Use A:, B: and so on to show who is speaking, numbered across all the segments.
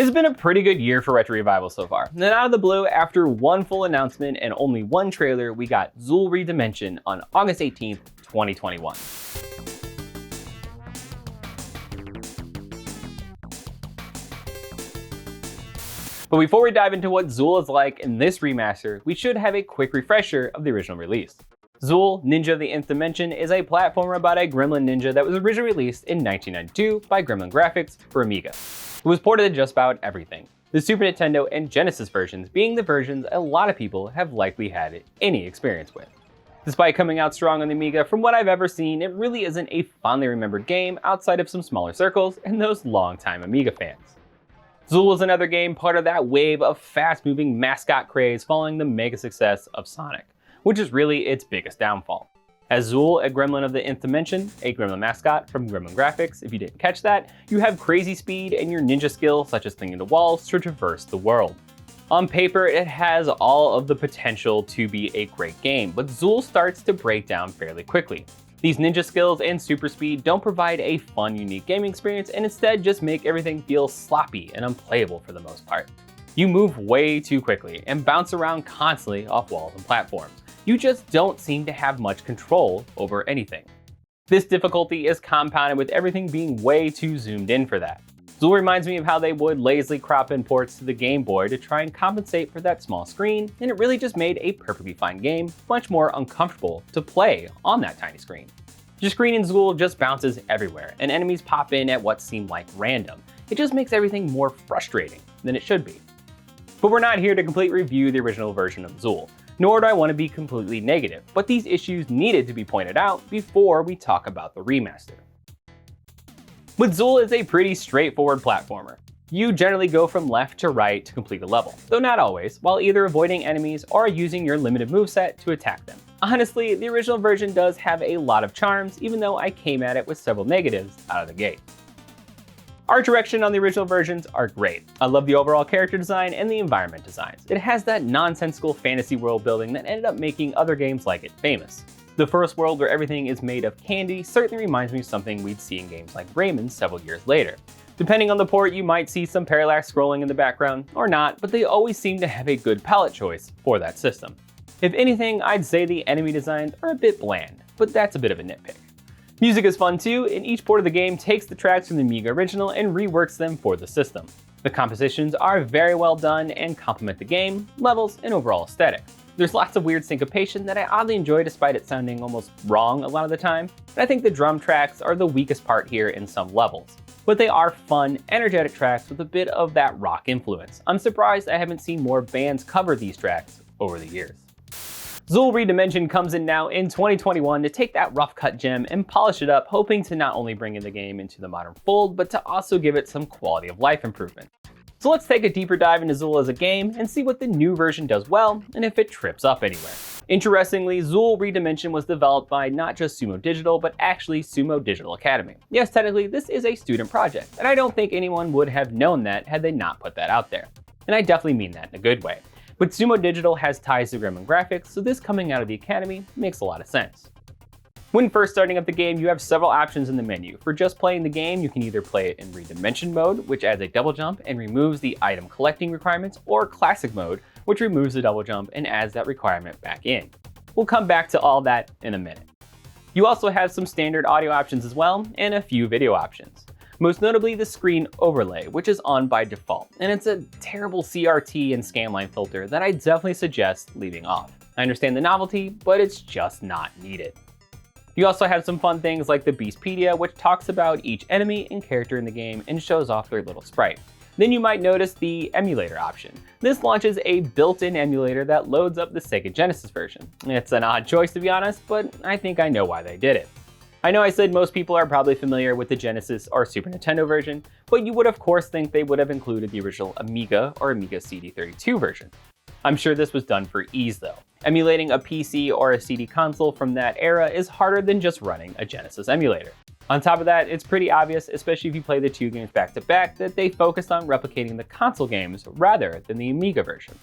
A: It's been a pretty good year for Retro Revival so far. And then out of the blue, after one full announcement and only one trailer, we got Zool Redimension on August 18th, 2021. But before we dive into what Zool is like in this remaster, we should have a quick refresher of the original release. Zool: Ninja of the Nth Dimension is a platformer about a gremlin ninja that was originally released in 1992 by Gremlin Graphics for Amiga. It was ported to just about everything, the Super Nintendo and Genesis versions being the versions a lot of people have likely had any experience with. Despite coming out strong on the Amiga, from what I've ever seen, it really isn't a fondly remembered game outside of some smaller circles and those longtime Amiga fans. Zool was another game part of that wave of fast-moving mascot craze following the mega success of Sonic, which is really its biggest downfall. As Zool, a gremlin of the Nth Dimension, a gremlin mascot from Gremlin Graphics, if you didn't catch that, you have crazy speed and your ninja skills such as clinging to walls to traverse the world. On paper, it has all of the potential to be a great game, but Zool starts to break down fairly quickly. These ninja skills and super speed don't provide a fun, unique gaming experience and instead just make everything feel sloppy and unplayable for the most part. You move way too quickly and bounce around constantly off walls and platforms. You just don't seem to have much control over anything. This difficulty is compounded with everything being way too zoomed in for that. Zool reminds me of how they would lazily crop in ports to the Game Boy to try and compensate for that small screen, and it really just made a perfectly fine game much more uncomfortable to play on that tiny screen. Your screen in Zool just bounces everywhere, and enemies pop in at what seem like random. It just makes everything more frustrating than it should be. But we're not here to completely review the original version of Zool, nor do I want to be completely negative, but these issues needed to be pointed out before we talk about the remaster. But Zool is a pretty straightforward platformer. You generally go from left to right to complete a level, though not always, while either avoiding enemies or using your limited moveset to attack them. Honestly, the original version does have a lot of charms, even though I came at it with several negatives out of the gate. Art direction on the original versions are great. I love the overall character design and the environment designs. It has that nonsensical fantasy world building that ended up making other games like it famous. The first world where everything is made of candy certainly reminds me of something we'd see in games like Rayman several years later. Depending on the port, you might see some parallax scrolling in the background, or not, but they always seem to have a good palette choice for that system. If anything, I'd say the enemy designs are a bit bland, but that's a bit of a nitpick. Music is fun too, and each port of the game takes the tracks from the Amiga original and reworks them for the system. The compositions are very well done and complement the game, levels, and overall aesthetic. There's lots of weird syncopation that I oddly enjoy despite it sounding almost wrong a lot of the time, and I think the drum tracks are the weakest part here in some levels. But they are fun, energetic tracks with a bit of that rock influence. I'm surprised I haven't seen more bands cover these tracks over the years. Zool Redimension comes in now in 2021 to take that rough cut gem and polish it up, hoping to not only bring in the game into the modern fold, but to also give it some quality of life improvement. So let's take a deeper dive into Zool as a game and see what the new version does well and if it trips up anywhere. Interestingly, Zool Redimension was developed by not just Sumo Digital, but actually Sumo Digital Academy. Yes, technically this is a student project, and I don't think anyone would have known that had they not put that out there. And I definitely mean that in a good way. But Sumo Digital has ties to Gremlin Graphics, so this coming out of the Academy makes a lot of sense. When first starting up the game, you have several options in the menu. For just playing the game, you can either play it in Redimension mode, which adds a double jump and removes the item collecting requirements, or Classic mode, which removes the double jump and adds that requirement back in. We'll come back to all that in a minute. You also have some standard audio options as well, and a few video options. Most notably the screen overlay, which is on by default, and it's a terrible CRT and scanline filter that I definitely suggest leaving off. I understand the novelty, but it's just not needed. You also have some fun things like the Beastpedia, which talks about each enemy and character in the game and shows off their little sprite. Then you might notice the emulator option. This launches a built-in emulator that loads up the Sega Genesis version. It's an odd choice to be honest, but I think I know why they did it. I know I said most people are probably familiar with the Genesis or Super Nintendo version, but you would of course think they would have included the original Amiga or Amiga CD32 version. I'm sure this was done for ease though. Emulating a PC or a CD console from that era is harder than just running a Genesis emulator. On top of that, it's pretty obvious, especially if you play the two games back to back, that they focused on replicating the console games rather than the Amiga version.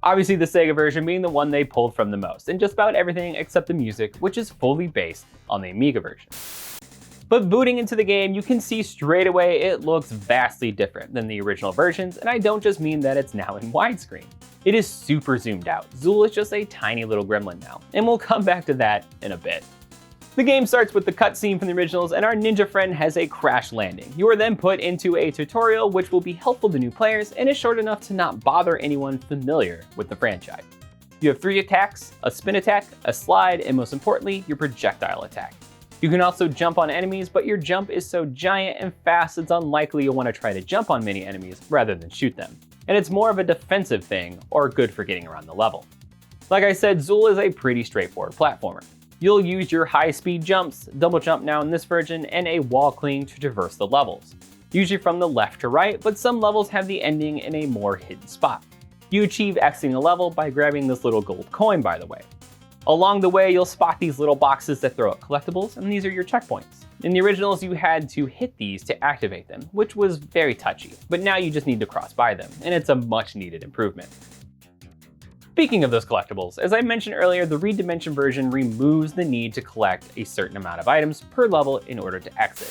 A: Obviously the Sega version being the one they pulled from the most, and just about everything except the music, which is fully based on the Amiga version. But booting into the game, you can see straight away it looks vastly different than the original versions, and I don't just mean that it's now in widescreen. It is super zoomed out. Zool is just a tiny little gremlin now, and we'll come back to that in a bit. The game starts with the cutscene from the originals, and our ninja friend has a crash landing. You are then put into a tutorial which will be helpful to new players and is short enough to not bother anyone familiar with the franchise. You have 3 attacks, a spin attack, a slide, and most importantly, your projectile attack. You can also jump on enemies, but your jump is so giant and fast it's unlikely you'll want to try to jump on many enemies rather than shoot them. And it's more of a defensive thing, or good for getting around the level. Like I said, Zool is a pretty straightforward platformer. You'll use your high-speed jumps, double jump now in this version, and a wall cling to traverse the levels. Usually from the left to right, but some levels have the ending in a more hidden spot. You achieve exiting a level by grabbing this little gold coin, by the way. Along the way, you'll spot these little boxes that throw out collectibles, and these are your checkpoints. In the originals, you had to hit these to activate them, which was very touchy, but now you just need to cross by them, and it's a much needed improvement. Speaking of those collectibles, as I mentioned earlier, the Redimension version removes the need to collect a certain amount of items per level in order to exit.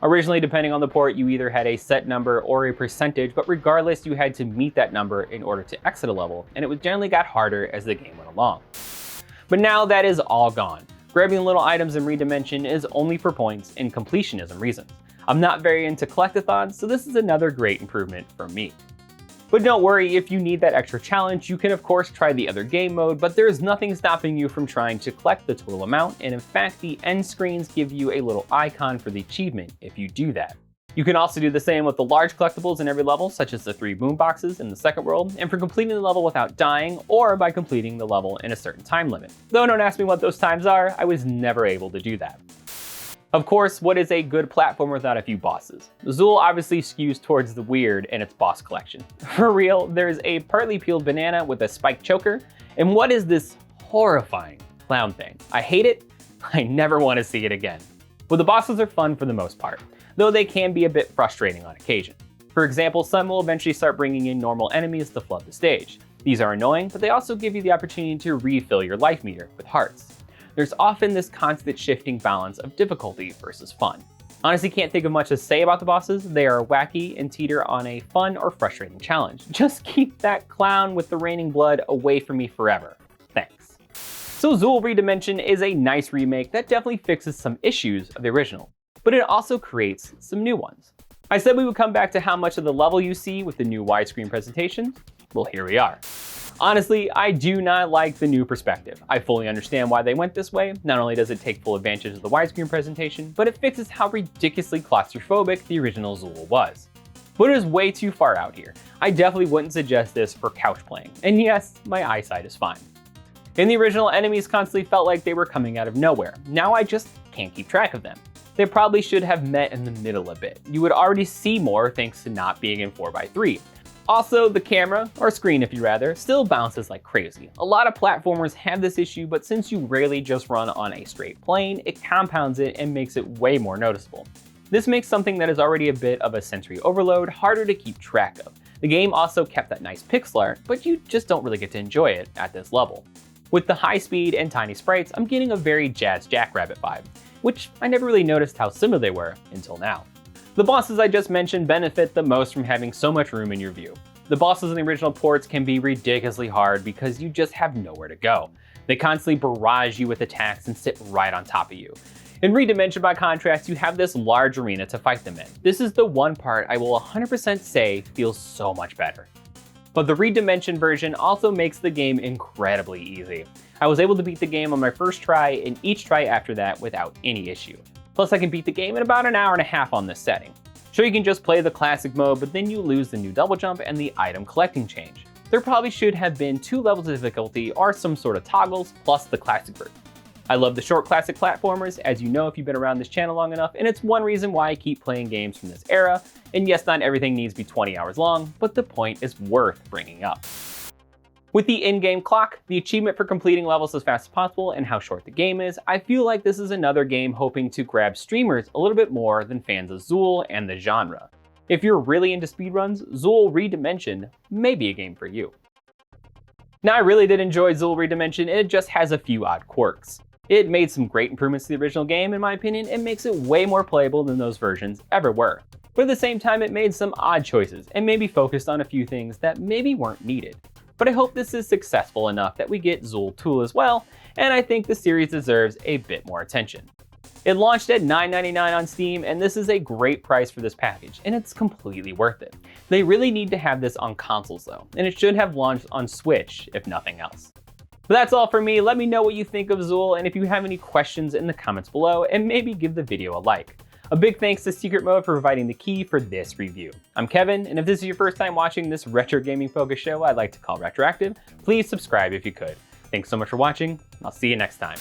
A: Originally, depending on the port, you either had a set number or a percentage, but regardless, you had to meet that number in order to exit a level, and it generally got harder as the game went along. But now that is all gone. Grabbing little items in Redimension is only for points and completionism reasons. I'm not very into collectathons, so this is another great improvement from me. But don't worry, if you need that extra challenge, you can of course try the other game mode, but there is nothing stopping you from trying to collect the total amount, and in fact the end screens give you a little icon for the achievement if you do that. You can also do the same with the large collectibles in every level, such as the 3 boomboxes in the second world, and for completing the level without dying, or by completing the level in a certain time limit. Though don't ask me what those times are, I was never able to do that. Of course, what is a good platform without a few bosses? Zool obviously skews towards the weird in its boss collection. For real, there's a partly peeled banana with a spiked choker, and what is this horrifying clown thing? I hate it, I never want to see it again. But the bosses are fun for the most part, though they can be a bit frustrating on occasion. For example, some will eventually start bringing in normal enemies to flood the stage. These are annoying, but they also give you the opportunity to refill your life meter with hearts. There's often this constant shifting balance of difficulty versus fun. Honestly, can't think of much to say about the bosses. They are wacky and teeter on a fun or frustrating challenge. Just keep that clown with the raining blood away from me forever. Thanks. So Zool Redimension is a nice remake that definitely fixes some issues of the original, but it also creates some new ones. I said we would come back to how much of the level you see with the new widescreen presentation. Well, here we are. Honestly, I do not like the new perspective. I fully understand why they went this way. Not only does it take full advantage of the widescreen presentation, but it fixes how ridiculously claustrophobic the original Zool was. But it is way too far out here. I definitely wouldn't suggest this for couch playing. And yes, my eyesight is fine. In the original, enemies constantly felt like they were coming out of nowhere. Now I just can't keep track of them. They probably should have met in the middle a bit. You would already see more thanks to not being in 4x3. Also, the camera, or screen if you rather, still bounces like crazy. A lot of platformers have this issue, but since you rarely just run on a straight plane, it compounds it and makes it way more noticeable. This makes something that is already a bit of a sensory overload harder to keep track of. The game also kept that nice pixel art, but you just don't really get to enjoy it at this level. With the high speed and tiny sprites, I'm getting a very Jazz Jackrabbit vibe, which I never really noticed how similar they were until now. The bosses I just mentioned benefit the most from having so much room in your view. The bosses in the original ports can be ridiculously hard because you just have nowhere to go. They constantly barrage you with attacks and sit right on top of you. In Redimension, by contrast, you have this large arena to fight them in. This is the one part I will 100% say feels so much better. But the Redimension version also makes the game incredibly easy. I was able to beat the game on my first try and each try after that without any issue. Plus I can beat the game in about an hour and a half on this setting. Sure, you can just play the classic mode, but then you lose the new double jump and the item collecting change. There probably should have been 2 levels of difficulty or some sort of toggles plus the classic version. I love the short classic platformers, as you know if you've been around this channel long enough, and it's one reason why I keep playing games from this era. And yes, not everything needs to be 20 hours long, but the point is worth bringing up. With the in-game clock, the achievement for completing levels as fast as possible, and how short the game is, I feel like this is another game hoping to grab streamers a little bit more than fans of Zool and the genre. If you're really into speedruns, Zool Redimension may be a game for you. Now I really did enjoy Zool Redimension, and it just has a few odd quirks. It made some great improvements to the original game in my opinion, and makes it way more playable than those versions ever were. But at the same time, it made some odd choices and maybe focused on a few things that maybe weren't needed. But I hope this is successful enough that we get Zool 2 as well, and I think the series deserves a bit more attention. It launched at $9.99 on Steam, and this is a great price for this package, and it's completely worth it. They really need to have this on consoles though, and it should have launched on Switch if nothing else. But that's all for me. Let me know what you think of Zool, and if you have any questions in the comments below, and maybe give the video a like. A big thanks to Secret Mode for providing the key for this review. I'm Kevin, and if this is your first time watching this retro gaming focused show I'd like to call Retroactive, please subscribe if you could. Thanks so much for watching, and I'll see you next time.